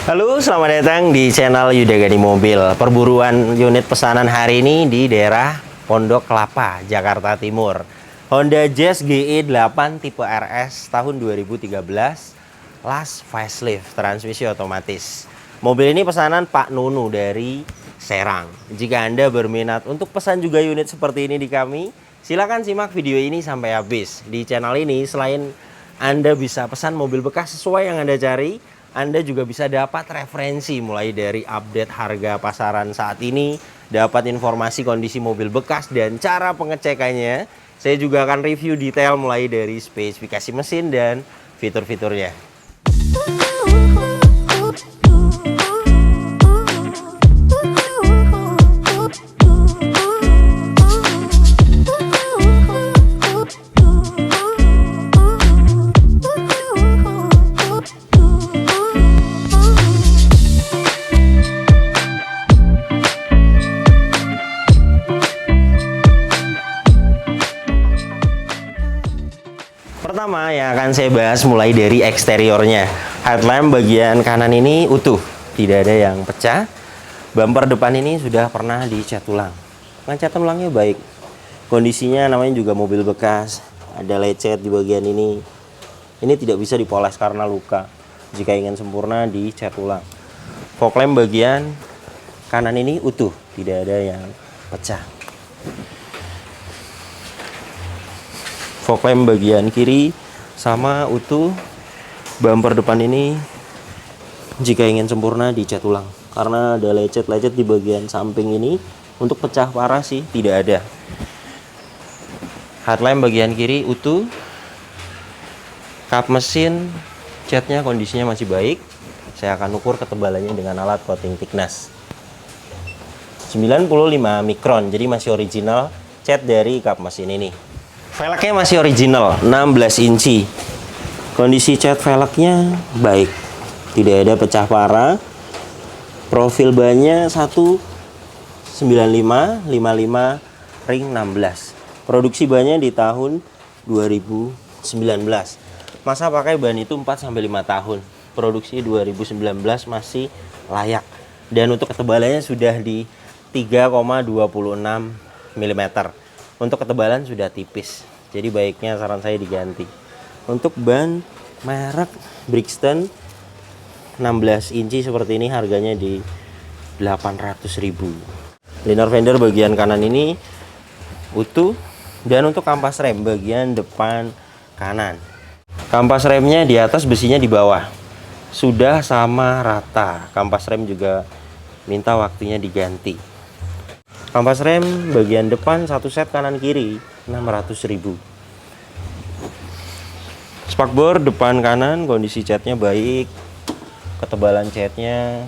Halo, selamat datang di channel Yuda Gani Mobil. Perburuan unit pesanan hari ini di daerah Pondok Kelapa, Jakarta Timur. Honda Jazz GE8 tipe RS tahun 2013, last facelift, transmisi otomatis. Mobil ini pesanan Pak Nunu dari Serang. Jika Anda berminat untuk pesan juga unit seperti ini di kami, silakan simak video ini sampai habis. Di channel ini selain Anda bisa pesan mobil bekas sesuai yang Anda cari, Anda juga bisa dapat referensi mulai dari update harga pasaran saat ini, dapat informasi kondisi mobil bekas dan cara pengecekannya. Saya juga akan review detail mulai dari spesifikasi mesin dan fitur-fiturnya. Pertama yang akan saya bahas mulai dari eksteriornya. Headlamp bagian kanan ini utuh, tidak ada yang pecah. Bumper depan ini sudah pernah dicat ulang. Pengecatan ulangnya baik. Kondisinya namanya juga mobil bekas. Ada lecet di bagian ini. Ini tidak bisa dipoles karena luka. Jika ingin sempurna dicat ulang. Fog lamp bagian kanan ini utuh, tidak ada yang pecah. Fog lamp bagian kiri sama utuh. Bumper depan ini jika ingin sempurna dicat ulang karena ada lecet-lecet di bagian samping ini. Untuk pecah parah sih tidak ada. Headlamp bagian kiri utuh. Kap mesin catnya kondisinya masih baik. Saya akan ukur ketebalannya dengan alat coating thickness 95 mikron, jadi masih original cat dari kap mesin ini. Velgnya masih original, 16 inci. Kondisi cat velgnya baik, tidak ada pecah parah. Profil bannya 195 55 ring 16. Produksi bannya di tahun 2019. Masa pakai ban itu 4-5 tahun. Produksi 2019 masih layak. Dan untuk ketebalannya sudah di 3,26 mm. Untuk ketebalan sudah tipis, jadi baiknya saran saya diganti. Untuk ban merek Brixton 16 inci seperti ini harganya di 800.000. Liner fender bagian kanan ini utuh. Dan untuk kampas rem bagian depan kanan, kampas remnya di atas, besinya di bawah, sudah sama rata. Kampas rem juga minta waktunya diganti. Kampas rem bagian depan satu set kanan kiri 600.000. Spakbor depan kanan kondisi catnya baik. Ketebalan catnya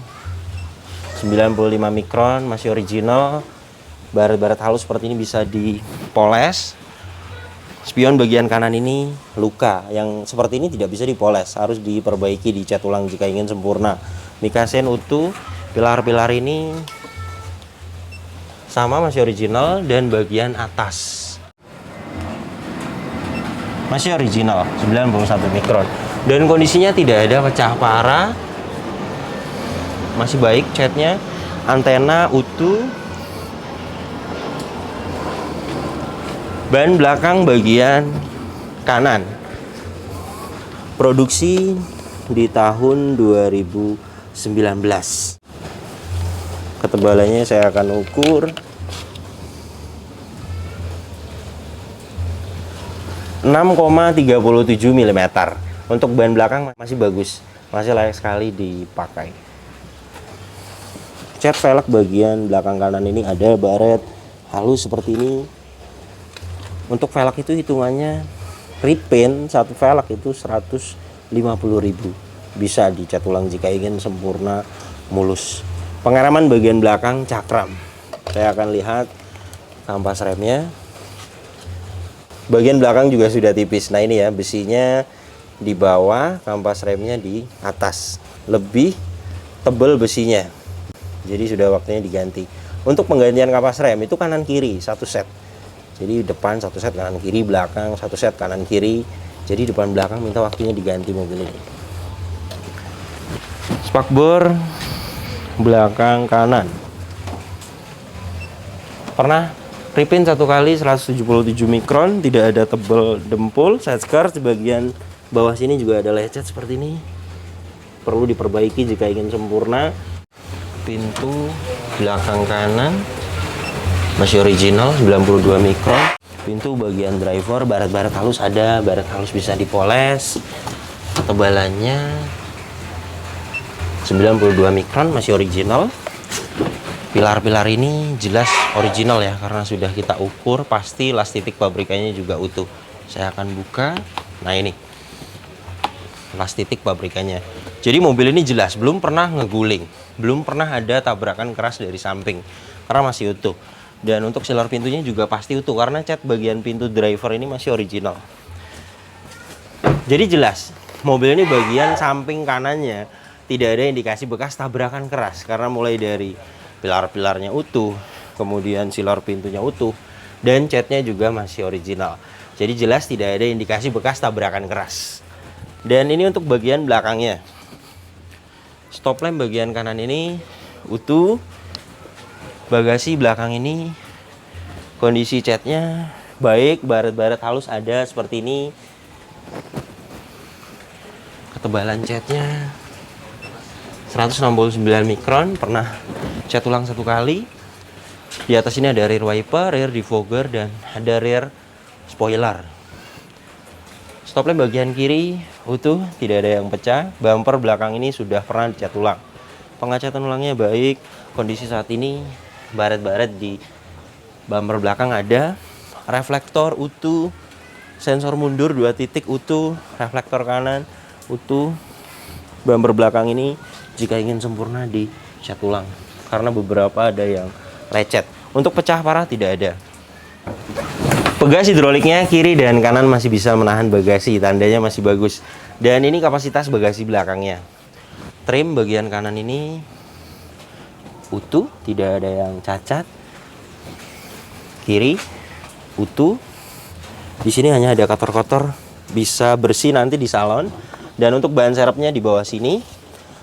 95 mikron, masih original. Baret-baret halus seperti ini bisa dipoles. Spion bagian kanan ini luka, yang seperti ini tidak bisa dipoles, harus diperbaiki, dicat ulang jika ingin sempurna. Mikasen utuh. Pilar-pilar ini sama, masih original. Dan bagian atas masih original, 91 mikron. Dan kondisinya tidak ada pecah parah, masih baik catnya. Antena utuh. Ban belakang bagian kanan produksi di tahun 2019. Ketebalannya saya akan ukur 6,37 mm. Untuk ban belakang masih bagus, masih layak sekali dipakai. Cat velg bagian belakang kanan ini ada baret halus seperti ini. Untuk velg itu hitungannya repaint satu velg itu 150.000. Bisa dicat ulang jika ingin sempurna mulus. Pengereman bagian belakang cakram. Saya akan lihat kampas remnya. Bagian belakang juga sudah tipis. Nah ini ya, besinya di bawah, kampas remnya di atas. Lebih tebal besinya. Jadi sudah waktunya diganti. Untuk penggantian kampas rem itu kanan kiri satu set. Jadi depan satu set, kanan kiri, belakang satu set, kanan kiri. Jadi depan belakang minta waktunya diganti mobil ini. Spakbor belakang kanan pernah repaint satu kali 177 mikron, tidak ada tebal dempul. Side skirt di bagian bawah sini juga ada lecet seperti ini, perlu diperbaiki jika ingin sempurna. Pintu belakang kanan masih original 92 mikron. Pintu bagian driver baret-baret halus ada, baret halus bisa dipoles. Ketebalannya 92 mikron, masih original. Pilar-pilar ini jelas original ya, karena sudah kita ukur, pasti las titik pabrikannya juga utuh. Saya akan buka. Nah, ini las titik pabrikannya. Jadi mobil ini jelas belum pernah ngeguling, belum pernah ada tabrakan keras dari samping, karena masih utuh. Dan untuk sealer pintunya juga pasti utuh, karena cat bagian pintu driver ini masih original. Jadi jelas mobil ini bagian samping kanannya tidak ada indikasi bekas tabrakan keras, karena mulai dari pilar-pilarnya utuh, kemudian sealer pintunya utuh, dan catnya juga masih original. Jadi jelas tidak ada indikasi bekas tabrakan keras. Dan ini untuk bagian belakangnya. Stop lamp bagian kanan ini utuh. Bagasi belakang ini kondisi catnya baik, baret-baret halus ada seperti ini. Ketebalan catnya 169 mikron, pernah cat ulang satu kali. Di atas ini ada rear wiper, rear defogger, dan ada rear spoiler. Stop lamp bagian kiri utuh, tidak ada yang pecah. Bumper belakang ini sudah pernah dicat ulang. Pengecatan ulangnya baik. Kondisi saat ini baret-baret di bumper belakang ada. Reflektor utuh. Sensor mundur 2 titik utuh. Reflektor kanan utuh. Bumper belakang ini jika ingin sempurna dicat ulang, karena beberapa ada yang lecet. Untuk pecah parah tidak ada. Pegas hidroliknya kiri dan kanan masih bisa menahan bagasi, tandanya masih bagus. Dan ini kapasitas bagasi belakangnya. Trim bagian kanan ini utuh, tidak ada yang cacat. Kiri utuh. Di sini hanya ada kotor-kotor, bisa bersih nanti di salon. Dan untuk ban serepnya di bawah sini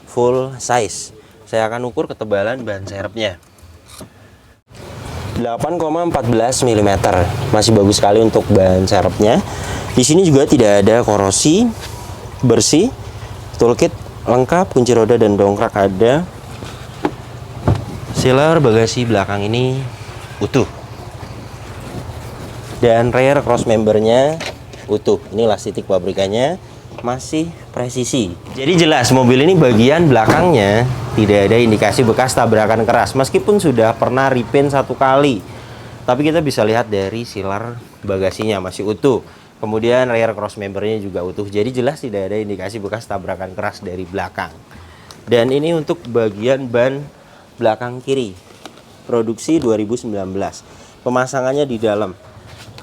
full size. Saya akan ukur ketebalan ban serepnya. 8,14 mm. Masih bagus sekali untuk ban serepnya. Di sini juga tidak ada korosi, bersih. Toolkit lengkap, kunci roda dan dongkrak ada. Sealer bagasi belakang ini utuh. Dan rear cross membernya utuh. Ini las titik pabrikannya masih presisi. Jadi jelas mobil ini bagian belakangnya tidak ada indikasi bekas tabrakan keras, meskipun sudah pernah repaint satu kali. Tapi kita bisa lihat dari sealer bagasinya masih utuh. Kemudian rear cross membernya juga utuh. Jadi jelas tidak ada indikasi bekas tabrakan keras dari belakang. Dan ini untuk bagian ban belakang kiri. Produksi 2019. Pemasangannya di dalam.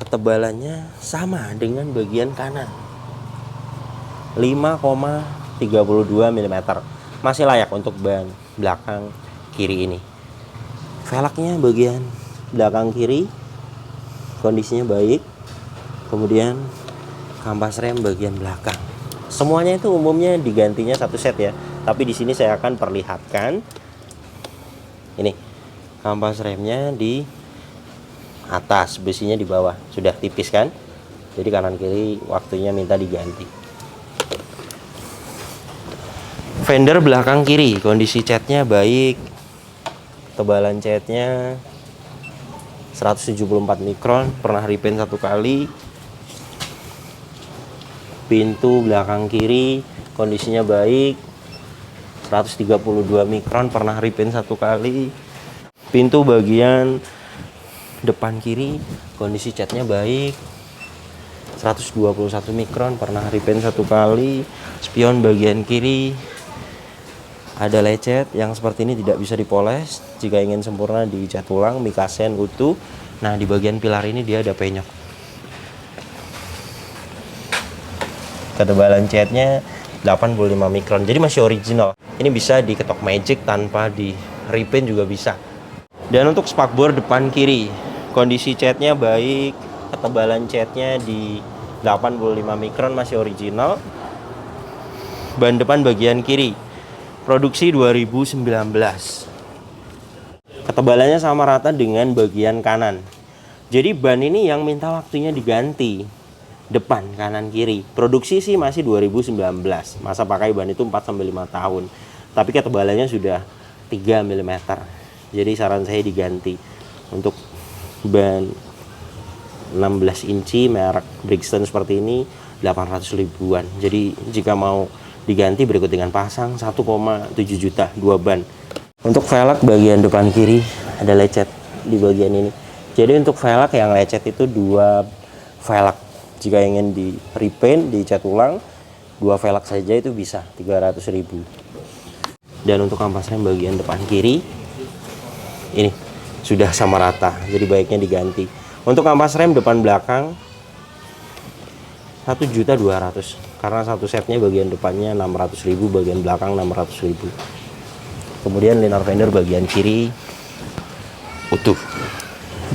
Ketebalannya sama dengan bagian kanan. 5,32 mm. Masih layak untuk ban belakang kiri ini. Velgnya bagian belakang kiri kondisinya baik. Kemudian kampas rem bagian belakang. Semuanya itu umumnya digantinya satu set ya. Tapi di sini saya akan perlihatkan. Ini kampas remnya di atas, besinya di bawah. Sudah tipis kan? Jadi kanan kiri waktunya minta diganti. Fender belakang kiri, kondisi catnya baik. Tebalan catnya 174 mikron, pernah repaint satu kali. Pintu belakang kiri, kondisinya baik. 132 mikron, pernah repaint satu kali. Pintu bagian depan kiri, kondisi catnya baik. 121 mikron, pernah repaint satu kali. Spion bagian kiri ada lecet yang seperti ini, tidak bisa dipoles. Jika ingin sempurna dicat ulang, mikasen utuh. Nah, di bagian pilar ini dia ada penyok. Ketebalan catnya 85 mikron, jadi masih original. Ini bisa diketok magic tanpa di repaint juga bisa. Dan untuk spakbor depan kiri, kondisi catnya baik. Ketebalan catnya di 85 mikron, masih original. Ban depan bagian kiri Produksi 2019. Ketebalannya sama rata dengan bagian kanan. Jadi ban ini yang minta waktunya diganti. Depan, kanan, kiri. Produksi sih masih 2019. Masa pakai ban itu 4-5 tahun. Tapi ketebalannya sudah 3 mm. Jadi saran saya diganti. Untuk ban 16 inci merek Brixton seperti ini 800 ribuan. Jadi jika mau diganti berikut dengan pasang 1,7 juta 2 ban. Untuk velg bagian depan kiri ada lecet di bagian ini. Jadi untuk velg yang lecet itu 2 velg. Jika ingin di repaint, dicat ulang 2 velg saja itu bisa 300 ribu. Dan untuk kampas rem bagian depan kiri ini sudah sama rata, jadi baiknya diganti. Untuk kampas rem depan belakang 1.200.000 karena satu setnya bagian depannya 600.000, bagian belakang 600.000. Kemudian liner fender bagian kiri utuh.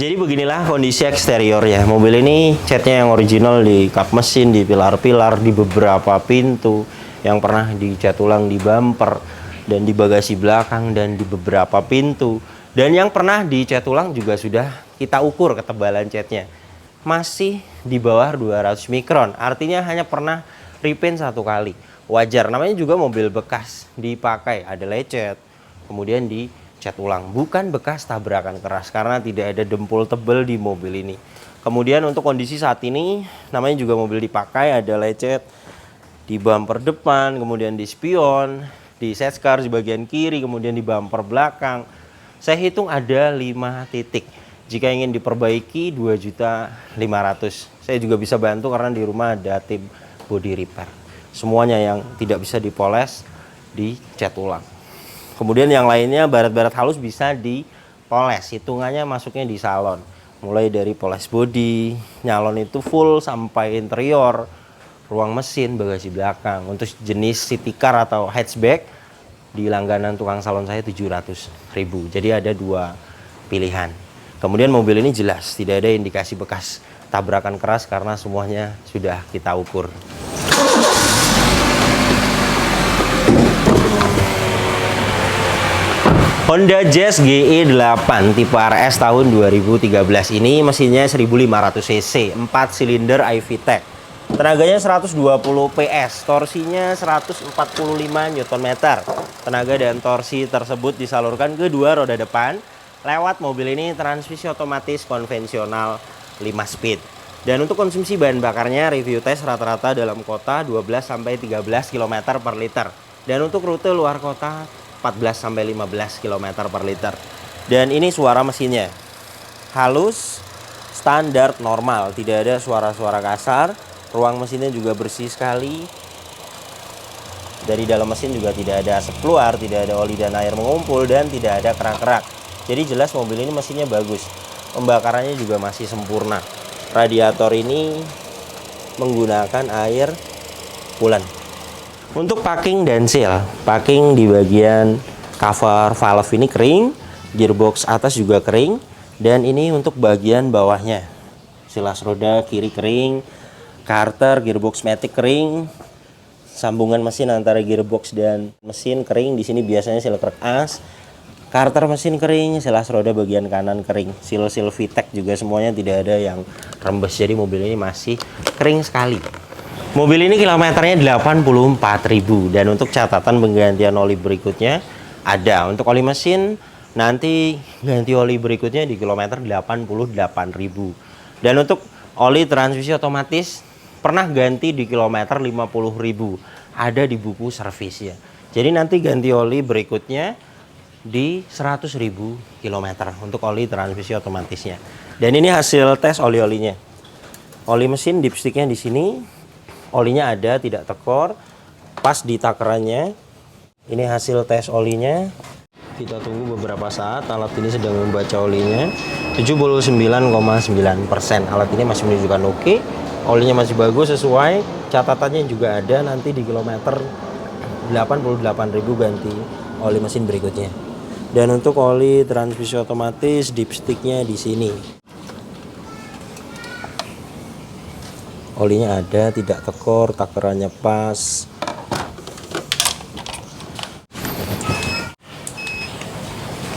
Jadi beginilah kondisi eksterior ya. Mobil ini catnya yang original di kap mesin, di pilar-pilar, di beberapa pintu, yang pernah dicat ulang di bumper dan di bagasi belakang dan di beberapa pintu. Dan yang pernah dicat ulang juga sudah kita ukur ketebalan catnya. Masih di bawah 200 mikron. Artinya hanya pernah repaint 1 kali. Wajar, namanya juga mobil bekas. Dipakai, ada lecet, kemudian dicat ulang. Bukan bekas tabrakan keras karena tidak ada dempul tebal di mobil ini. Kemudian untuk kondisi saat ini, namanya juga mobil dipakai, ada lecet di bumper depan, kemudian di spion, di safeguard di bagian kiri, kemudian di bumper belakang. Saya hitung ada 5 titik. Jika ingin diperbaiki 2.500.000. Saya juga bisa bantu karena di rumah ada tim body repair. Semuanya yang tidak bisa dipoles dicat ulang. Kemudian yang lainnya baret-baret halus bisa dipoles. Hitungannya masuknya di salon. Mulai dari poles body, nyalon itu full sampai interior, ruang mesin, bagasi belakang. Untuk jenis city car atau hatchback di langganan tukang salon saya 700.000. Jadi ada 2 pilihan. Kemudian mobil ini jelas tidak ada indikasi bekas tabrakan keras karena semuanya sudah kita ukur. Honda Jazz GE8 tipe RS tahun 2013 ini mesinnya 1500 cc, 4 silinder iVTEC. Tenaganya 120 PS, torsinya 145 Nm. Tenaga dan torsi tersebut disalurkan ke 2 roda depan lewat mobil ini transmisi otomatis konvensional 5 speed. Dan untuk konsumsi bahan bakarnya review tes rata-rata dalam kota 12-13 km per liter. Dan untuk rute luar kota 14-15 km per liter. Dan ini suara mesinnya halus, standar, normal, tidak ada suara-suara kasar. Ruang mesinnya juga bersih sekali. Dari dalam mesin juga tidak ada asap keluar, tidak ada oli dan air mengumpul, dan tidak ada kerak-kerak. Jadi jelas mobil ini mesinnya bagus. Pembakarannya juga masih sempurna. Radiator ini menggunakan air coolant. Untuk packing dan seal, packing di bagian cover valve ini kering, gearbox atas juga kering, dan ini untuk bagian bawahnya. Silas roda kiri kering, karter, gearbox matic kering, sambungan mesin antara gearbox dan mesin kering. Di sini biasanya seal krek as. Karter mesin kering, silas roda bagian kanan kering, seal-seal VTEC juga semuanya tidak ada yang rembes. Jadi mobil ini masih kering sekali. Mobil ini kilometernya 84.000 dan untuk catatan penggantian oli berikutnya ada. Untuk oli mesin nanti ganti oli berikutnya di kilometer 88.000. Dan untuk oli transmisi otomatis pernah ganti di kilometer 50.000. Ada di buku servisnya. Jadi nanti ganti oli berikutnya di 100.000 km untuk oli transmisi otomatisnya. Dan ini hasil tes oli-olinya. Oli mesin dipsticknya di sini. Olinya ada, tidak tekor, pas di takerannya. Ini hasil tes olinya. Kita tunggu beberapa saat. Alat ini sedang membaca olinya. 79,9%. Alat ini masih menunjukkan oke. Olinya masih bagus sesuai. Catatannya juga ada nanti di kilometer 88.000 ganti oli mesin berikutnya. Dan untuk oli transmisi otomatis dipsticknya di sini. Olinya ada, tidak tekor, takerannya pas.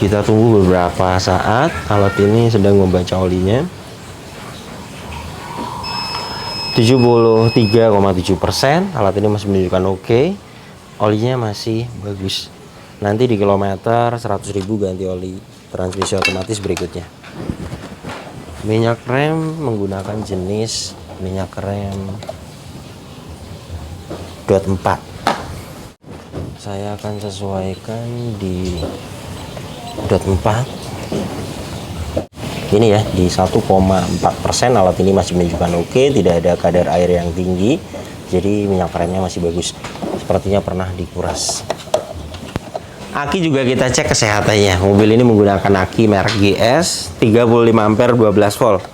Kita tunggu beberapa saat. Alat ini sedang membaca olinya. 73,7%. Alat ini masih menunjukkan oke. Olinya masih bagus. Nanti di kilometer 100.000 ganti oli transmisi otomatis berikutnya. Minyak rem menggunakan jenis minyak rem DOT 4. Saya akan sesuaikan di DOT 4. Ini ya, di 1,4%. Alat ini masih menunjukkan oke, tidak ada kadar air yang tinggi, jadi minyak remnya masih bagus. Sepertinya pernah dikuras. Aki juga kita cek kesehatannya. Mobil ini menggunakan aki merek GS 35 ampere 12 volt.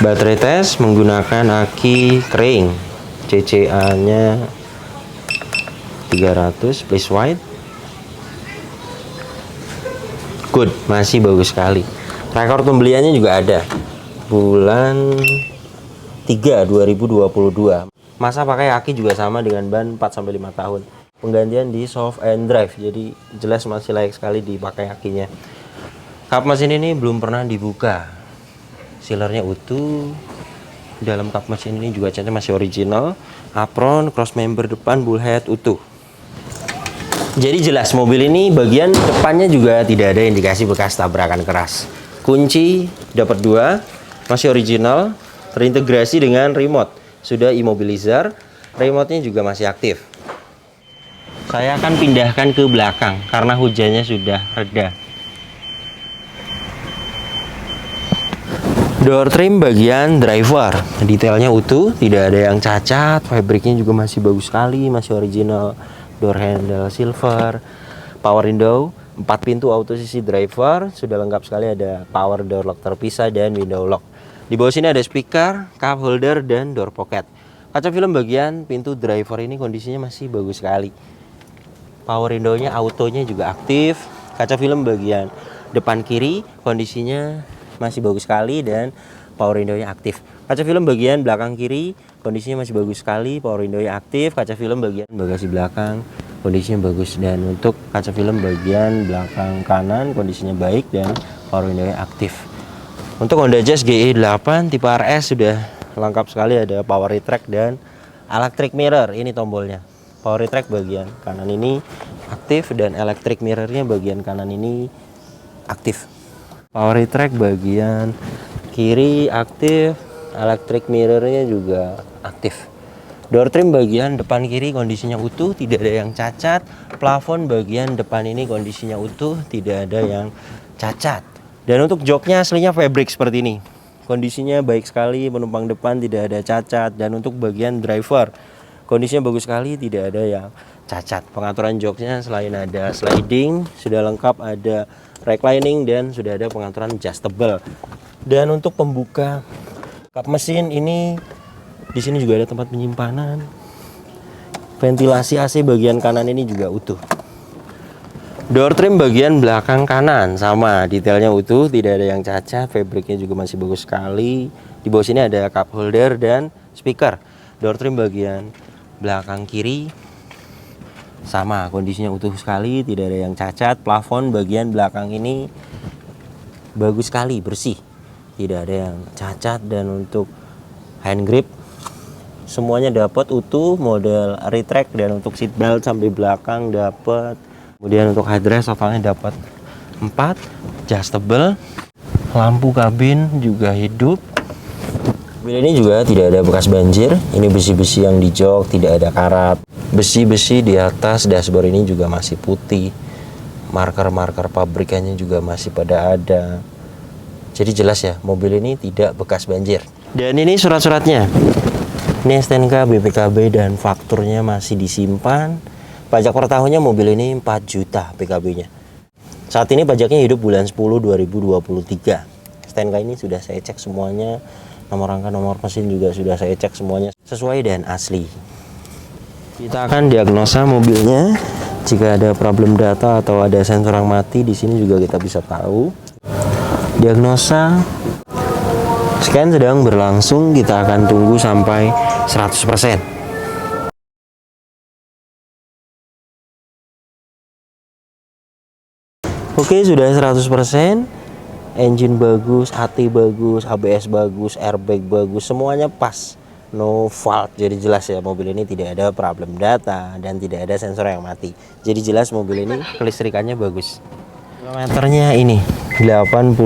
Baterai tes menggunakan aki kering, CCA nya 300, please white. Good, masih bagus sekali. Rekor pembeliannya juga ada, bulan 3 2022. Masa pakai aki juga sama dengan ban 4-5 tahun. Penggantian di soft and drive, jadi jelas masih layak sekali dipakai akinya. Kap mesin ini belum pernah dibuka. Sealernya utuh. Dalam kap mesin ini juga catnya masih original. Apron, cross member depan, bullhead utuh. Jadi jelas mobil ini bagian depannya juga tidak ada indikasi bekas tabrakan keras. Kunci dapat 2, masih original, terintegrasi dengan remote. Sudah immobilizer, remote-nya juga masih aktif. Saya akan pindahkan ke belakang karena hujannya sudah reda. Door trim bagian driver, detailnya utuh, tidak ada yang cacat, fabriknya juga masih bagus sekali, masih original. Door handle silver, power window, 4 pintu auto sisi driver, sudah lengkap sekali, ada power door lock terpisah dan window lock. Di bawah sini ada speaker, cup holder, dan door pocket. Kaca film bagian pintu driver ini kondisinya masih bagus sekali. Power window-nya, autonya juga aktif. Kaca film bagian depan kiri kondisinya masih bagus sekali dan power window-nya aktif. Kaca film bagian belakang kiri kondisinya masih bagus sekali, power window-nya aktif. Kaca film bagian bagasi belakang kondisinya bagus, dan untuk kaca film bagian belakang kanan kondisinya baik dan power window-nya aktif. Untuk Honda Jazz GE8 tipe RS sudah lengkap sekali, ada power retract dan electric mirror. Ini tombolnya. Power retract bagian kanan ini aktif dan electric mirror-nya bagian kanan ini aktif. Power retract bagian kiri aktif, electric mirror-nya juga aktif. Door trim bagian depan kiri kondisinya utuh, tidak ada yang cacat. Plafon bagian depan ini kondisinya utuh, tidak ada yang cacat. Dan untuk joknya aslinya fabric seperti ini. Kondisinya baik sekali, penumpang depan tidak ada cacat. Dan untuk bagian driver, kondisinya bagus sekali, tidak ada yang cacat. Pengaturan joknya selain ada sliding, sudah lengkap ada reclining dan sudah ada pengaturan adjustable. Dan untuk pembuka kap mesin ini, di sini juga ada tempat penyimpanan. Ventilasi AC bagian kanan ini juga utuh. Door trim bagian belakang kanan sama, detailnya utuh, tidak ada yang cacat. Fabriknya juga masih bagus sekali. Di bawah sini ada cup holder dan speaker. Door trim bagian belakang kiri sama, kondisinya utuh sekali, tidak ada yang cacat. Plafon bagian belakang ini bagus sekali, bersih, tidak ada yang cacat. Dan untuk hand grip semuanya dapat utuh, model retract, dan untuk seat belt sampai belakang dapat. Kemudian untuk headrest totalnya dapat 4, adjustable. Lampu kabin juga hidup. Mobil ini juga tidak ada bekas banjir. Ini besi-besi yang di jok, tidak ada karat. Besi-besi di atas dashboard ini juga masih putih. Marker-marker pabrikannya juga masih pada ada. Jadi jelas ya, mobil ini tidak bekas banjir. Dan ini surat-suratnya. Ini STNK, BPKB, dan fakturnya masih disimpan. Pajak per tahunnya mobil ini 4 juta PKB-nya. Saat ini pajaknya hidup bulan 10 2023. STNK ini sudah saya cek semuanya. Nomor rangka, nomor mesin juga sudah saya cek semuanya sesuai dan asli. Kita akan diagnosa mobilnya. Jika ada problem data atau ada sensor yang mati, di sini juga kita bisa tahu. Diagnosa scan sedang berlangsung, kita akan tunggu sampai 100%. Oke, sudah 100%. Engine bagus, AT bagus, ABS bagus, airbag bagus, semuanya pas. No fault. Jadi jelas ya, mobil ini tidak ada problem data dan tidak ada sensor yang mati. Jadi jelas mobil ini kelistrikannya bagus. Kilometernya ini 84.000.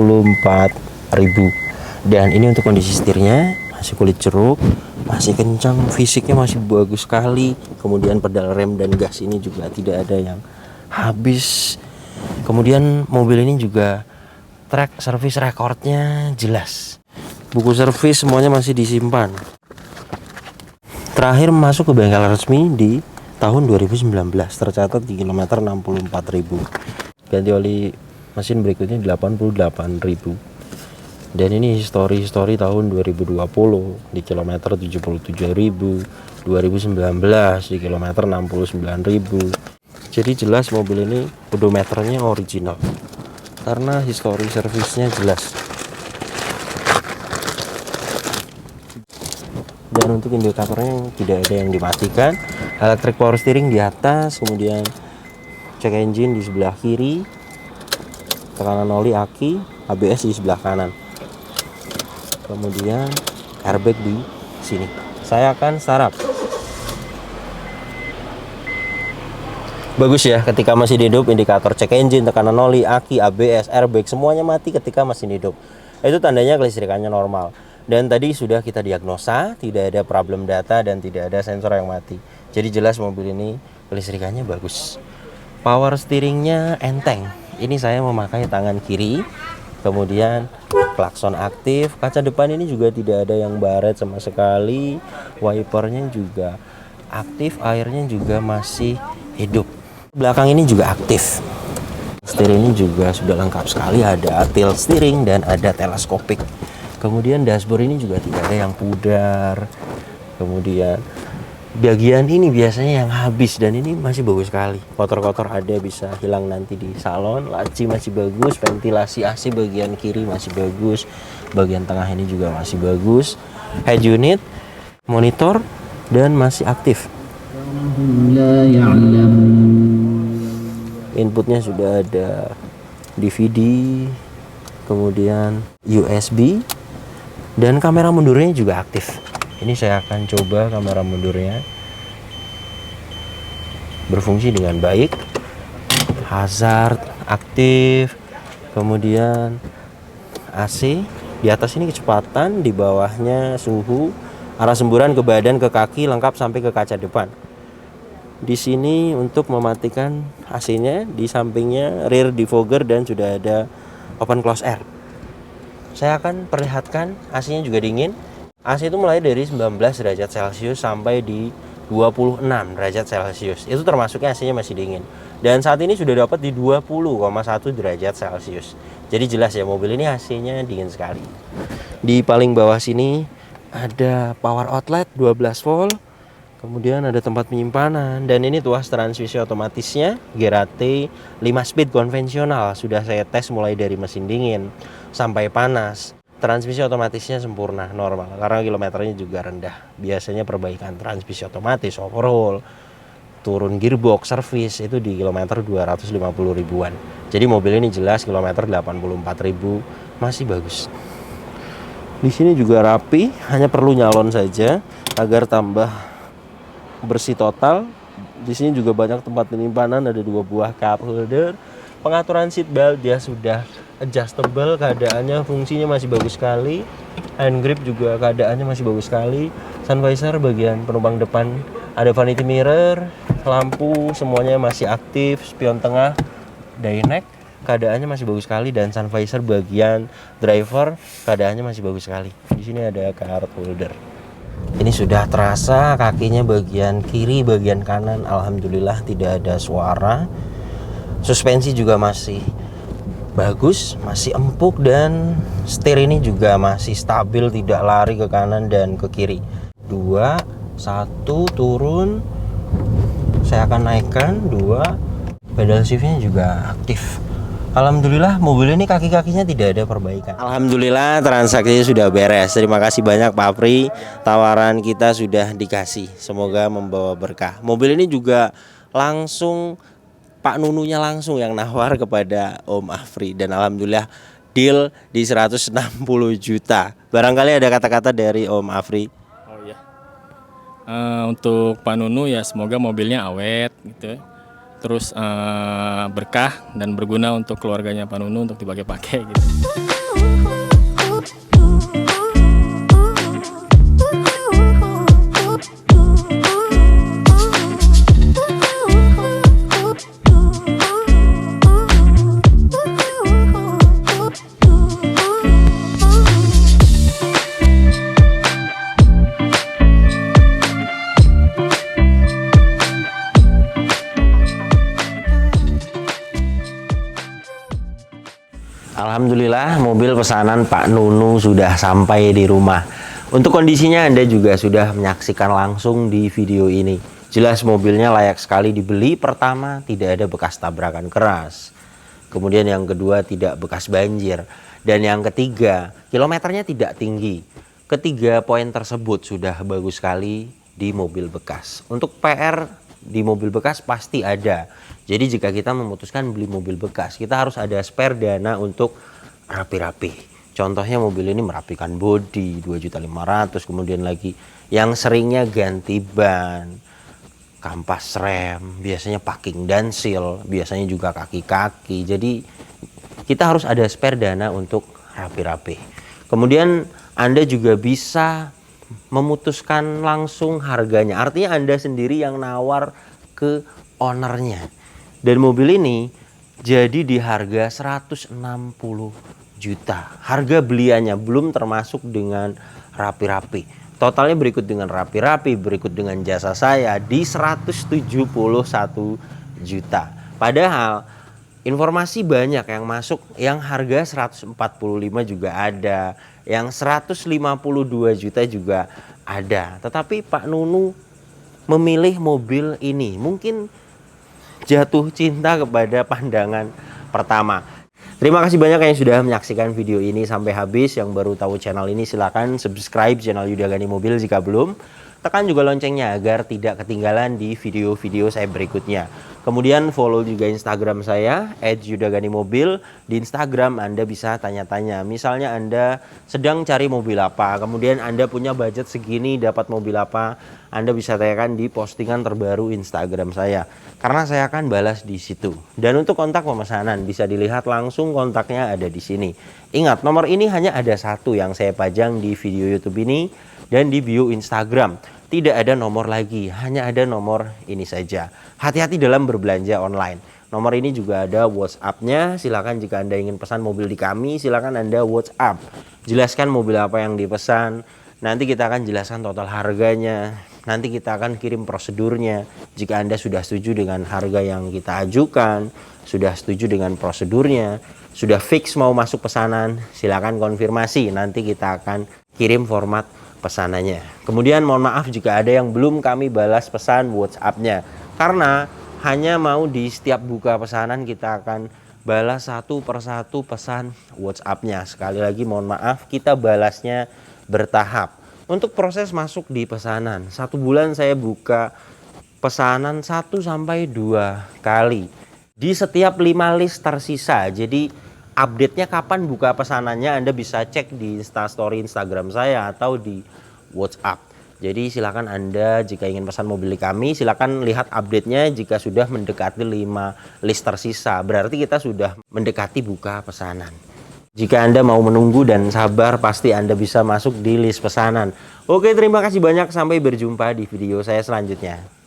Dan ini untuk kondisi setirnya masih kulit jeruk, masih kencang, fisiknya masih bagus sekali. Kemudian pedal rem dan gas ini juga tidak ada yang habis. Kemudian mobil ini juga track service recordnya jelas. Buku servis semuanya masih disimpan. Terakhir masuk ke bengkel resmi di tahun 2019, tercatat di kilometer 64.000. Ganti oli mesin berikutnya 88.000. Dan ini histori tahun 2020 di kilometer 77.000, 2019 di kilometer 69.000. Jadi jelas mobil ini odometernya original karena histori servisnya jelas. Dan untuk indikatornya tidak ada yang dimatikan. Electric power steering di atas, kemudian check engine di sebelah kiri, tekanan oli aki, ABS di sebelah kanan. Kemudian airbag di sini. Saya akan startup. Bagus ya, ketika masih hidup, indikator check engine, tekanan oli, aki, ABS, airbag semuanya mati ketika masih hidup. Itu tandanya kelistrikannya normal. Dan tadi sudah kita diagnosa, tidak ada problem data dan tidak ada sensor yang mati. Jadi jelas mobil ini kelistrikannya bagus. Power steeringnya enteng. Ini saya memakai tangan kiri. Kemudian klakson aktif, kaca depan ini juga tidak ada yang baret sama sekali, wipernya juga aktif, airnya juga masih hidup. Belakang ini juga aktif. Setir ini juga sudah lengkap sekali, ada tilt steering dan ada teleskopik. Kemudian dashboard ini juga tidak ada yang pudar. Kemudian bagian ini biasanya yang habis dan ini masih bagus sekali. Kotor-kotor ada bisa hilang nanti di salon. Laci masih bagus, ventilasi AC bagian kiri masih bagus, bagian tengah ini juga masih bagus. Head unit, monitor dan masih aktif. Inputnya sudah ada DVD, kemudian USB dan kamera mundurnya juga aktif. Ini saya akan coba kamera mundurnya berfungsi dengan baik. Hazard aktif, kemudian AC di atas ini kecepatan, di bawahnya suhu, arah semburan ke badan, ke kaki lengkap sampai ke kaca depan. Di sini untuk mematikan AC-nya, di sampingnya rear defogger dan sudah ada open close air. Saya akan perlihatkan AC-nya juga dingin. AC itu mulai dari 19 derajat Celcius sampai di 26 derajat Celcius. Itu termasuknya AC-nya masih dingin. Dan saat ini sudah dapat di 20,1 derajat Celcius. Jadi jelas ya, mobil ini AC-nya dingin sekali. Di paling bawah sini ada power outlet 12 volt. Kemudian ada tempat penyimpanan. Dan ini tuas transmisi otomatisnya Gerate 5 speed konvensional. Sudah saya tes mulai dari mesin dingin sampai panas. Transmisi otomatisnya sempurna, normal, karena kilometernya juga rendah. Biasanya perbaikan transmisi otomatis, overhaul, turun gearbox, service itu di kilometer 250 ribuan. Jadi mobil ini jelas kilometer 84.000 masih bagus. Di sini juga rapi, hanya perlu nyalon saja agar tambah bersih total. Di sini juga banyak tempat penyimpanan, ada 2 buah cup holder. Pengaturan seat belt dia sudah adjustable, keadaannya fungsinya masih bagus sekali. Hand grip juga keadaannya masih bagus sekali. Sun visor bagian penumpang depan ada vanity mirror, lampu semuanya masih aktif, spion tengah, dyneck keadaannya masih bagus sekali, dan sun visor bagian driver keadaannya masih bagus sekali. Di sini ada card holder. Ini sudah terasa kakinya bagian kiri, bagian kanan alhamdulillah tidak ada suara. Suspensi juga masih bagus, masih empuk, dan setir ini juga masih stabil, tidak lari ke kanan dan ke kiri. 2, 1, turun. Saya akan naikkan 2. Pedal shiftnya juga aktif. Alhamdulillah mobil ini kaki-kakinya tidak ada perbaikan. Alhamdulillah transaksinya sudah beres. Terima kasih banyak Pak Apri. Tawaran kita sudah dikasih. Semoga membawa berkah. Mobil ini juga langsung Pak Nununya langsung yang nawar kepada Om Afri, dan alhamdulillah deal di 160 juta. Barangkali ada kata-kata dari Om Afri. Oh iya. Untuk Pak Nunu ya semoga mobilnya awet gitu. Terus berkah dan berguna untuk keluarganya Pak Nunu untuk dipakai-pakai gitu. Alhamdulillah mobil pesanan Pak Nunu sudah sampai di rumah. Untuk kondisinya Anda juga sudah menyaksikan langsung di video ini. Jelas mobilnya layak sekali dibeli. Pertama, tidak ada bekas tabrakan keras. Kemudian yang kedua, tidak bekas banjir. Dan yang ketiga, kilometernya tidak tinggi. Ketiga poin tersebut sudah bagus sekali di mobil bekas. Untuk PR di mobil bekas pasti ada. Jadi jika kita memutuskan beli mobil bekas, kita harus ada spare dana untuk rapi-rapi. Contohnya mobil ini merapikan bodi 2.500.000, kemudian lagi yang seringnya ganti ban, kampas rem, biasanya packing dan seal, biasanya juga kaki-kaki. Jadi kita harus ada spare dana untuk rapi-rapi. Kemudian Anda juga bisa memutuskan langsung harganya. Artinya Anda sendiri yang nawar ke ownernya. Dan mobil ini jadi di harga 160 juta. Harga beliannya belum termasuk dengan rapi-rapi. Totalnya berikut dengan rapi-rapi, berikut dengan jasa saya di 171 juta. Padahal informasi banyak yang masuk yang harga 145 juga ada, yang 152 juta juga ada. Tetapi Pak Nunu memilih mobil ini mungkin jatuh cinta kepada pandangan pertama. Terima kasih banyak yang sudah menyaksikan video ini sampai habis. Yang baru tahu channel ini silakan subscribe channel Yuda Gani Mobil jika belum. Tekan juga loncengnya agar tidak ketinggalan di video-video saya berikutnya. Kemudian follow juga Instagram saya @yudaganimobil. Di Instagram Anda bisa tanya-tanya. Misalnya Anda sedang cari mobil apa, kemudian Anda punya budget segini dapat mobil apa, Anda bisa tanyakan di postingan terbaru Instagram saya. Karena saya akan balas di situ. Dan untuk kontak pemesanan bisa dilihat langsung, kontaknya ada di sini. Ingat, nomor ini hanya ada satu yang saya pajang di video YouTube ini dan di bio Instagram. Tidak ada nomor lagi, hanya ada nomor ini saja. Hati-hati dalam berbelanja online. Nomor ini juga ada WhatsApp-nya. Silakan jika Anda ingin pesan mobil di kami, silakan Anda WhatsApp. Jelaskan mobil apa yang dipesan. Nanti kita akan jelaskan total harganya. Nanti kita akan kirim prosedurnya. Jika Anda sudah setuju dengan harga yang kita ajukan, sudah setuju dengan prosedurnya, sudah fix mau masuk pesanan, silakan konfirmasi. Nanti kita akan kirim format pesanannya. Kemudian mohon maaf jika ada yang belum kami balas pesan WhatsApp-nya. Karena hanya mau di setiap buka pesanan kita akan balas satu persatu pesan WhatsApp-nya. Sekali lagi mohon maaf, kita balasnya bertahap. Untuk proses masuk di pesanan, 1 bulan saya buka pesanan 1 sampai 2 kali. Di setiap 5 list tersisa. Jadi update-nya kapan buka pesanannya Anda bisa cek di Instastory Instagram saya atau di WhatsApp. Jadi silakan Anda jika ingin pesan mobil di kami, silakan lihat update-nya jika sudah mendekati 5 list tersisa. Berarti kita sudah mendekati buka pesanan. Jika Anda mau menunggu dan sabar, pasti Anda bisa masuk di list pesanan. Oke, terima kasih banyak. Sampai berjumpa di video saya selanjutnya.